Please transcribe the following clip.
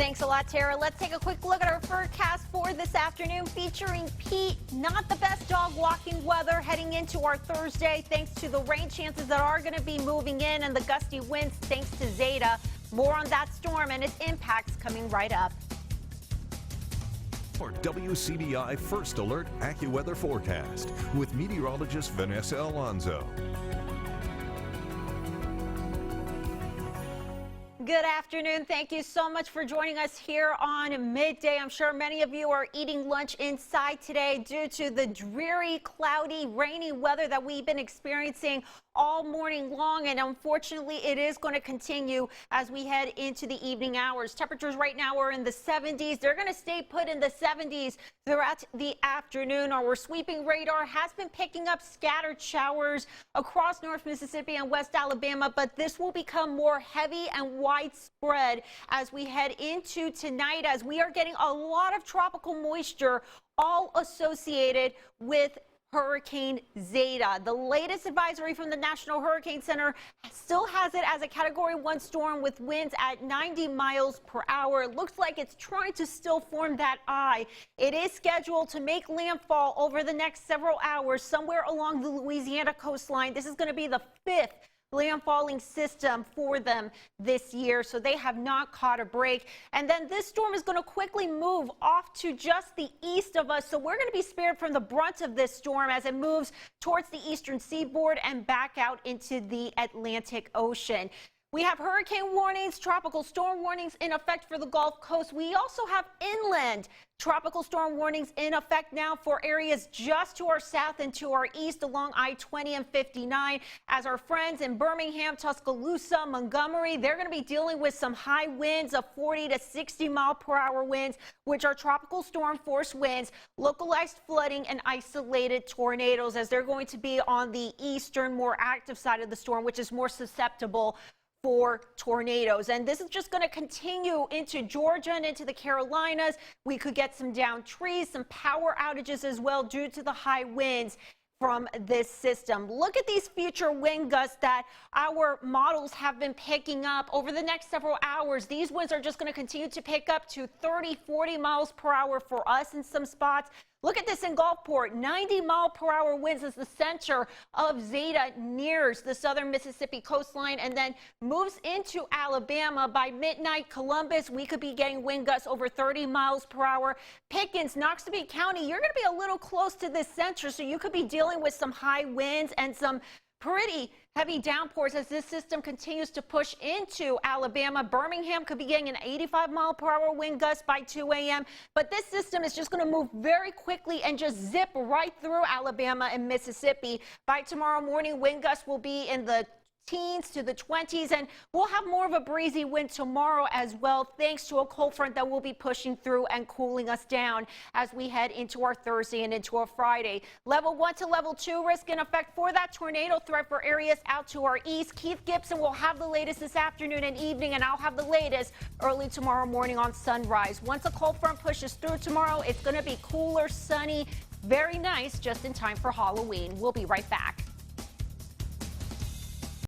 Thanks a lot, Tara. Let's take a quick look at our forecast for this afternoon featuring Pete. Not the best dog walking weather heading into our Thursday thanks to the rain chances that are going to be moving in and the gusty winds thanks to Zeta. More on that storm and its impacts coming right up. For WCBI First Alert AccuWeather forecast with meteorologist Vanessa Alonso. Good afternoon. Thank you so much for joining us here on Midday. I'm sure many of you are eating lunch inside today due to the dreary, cloudy, rainy weather that we've been experiencing all morning long, and unfortunately it is going to continue as we head into the evening hours. Temperatures right now are in the 70s. They're going to stay put in the 70s throughout the afternoon. Our sweeping radar has been picking up scattered showers across North Mississippi and West Alabama, but this will become more heavy and widespread as we head into tonight, as we are getting a lot of tropical moisture all associated with Hurricane Zeta. The latest advisory from the National Hurricane Center still has it as a Category 1 storm with winds at 90 miles per hour. It looks like it's trying to still form that eye. It is scheduled to make landfall over the next several hours somewhere along the Louisiana coastline. This is going to be the 5th landfalling system for them this year, so they have not caught a break. And then this storm is going to quickly move off to just the east of us, so we're going to be spared from the brunt of this storm as it moves towards the eastern seaboard and back out into the Atlantic Ocean. We have hurricane warnings, tropical storm warnings in effect for the Gulf Coast. We also have inland tropical storm warnings in effect now for areas just to our south and to our east along I-20 and 59. As our friends in Birmingham, Tuscaloosa, Montgomery, they're going to be dealing with some high winds of 40 to 60 mile per hour winds, which are tropical storm force winds, localized flooding and isolated tornadoes, as they're going to be on the eastern, more active side of the storm, which is more susceptible for tornadoes. And this is just going to continue into Georgia and into the Carolinas. We could get some downed trees, some power outages as well due to the high winds from this system. Look at these future wind gusts that our models have been picking up over the next several hours. These winds are just going to continue to pick up to 30, 40 miles per hour for us in some spots. Look at this in Gulfport, 90 mile per hour winds as the center of Zeta nears the southern Mississippi coastline and then moves into Alabama. By midnight, Columbus, we could be getting wind gusts over 30 miles per hour. Pickens, Noxubee County, you're going to be a little close to this center, so you could be dealing with some high winds and some pretty heavy downpours as this system continues to push into Alabama. Birmingham could be getting an 85 mile per hour wind gust by 2 a.m. But this system is just going to move very quickly and just zip right through Alabama and Mississippi. By tomorrow morning, wind gusts will be in the teens to the 20s, and we'll have more of a breezy wind tomorrow as well, thanks to a cold front that will be pushing through and cooling us down as we head into our Thursday and into our Friday. Level 1 to level 2 risk in effect for that tornado threat for areas out to our east. Keith Gibson will have the latest this afternoon and evening, and I'll have the latest early tomorrow morning on sunrise. Once a cold front pushes through tomorrow, it's going to be cooler, sunny, very nice, just in time for Halloween. We'll be right back.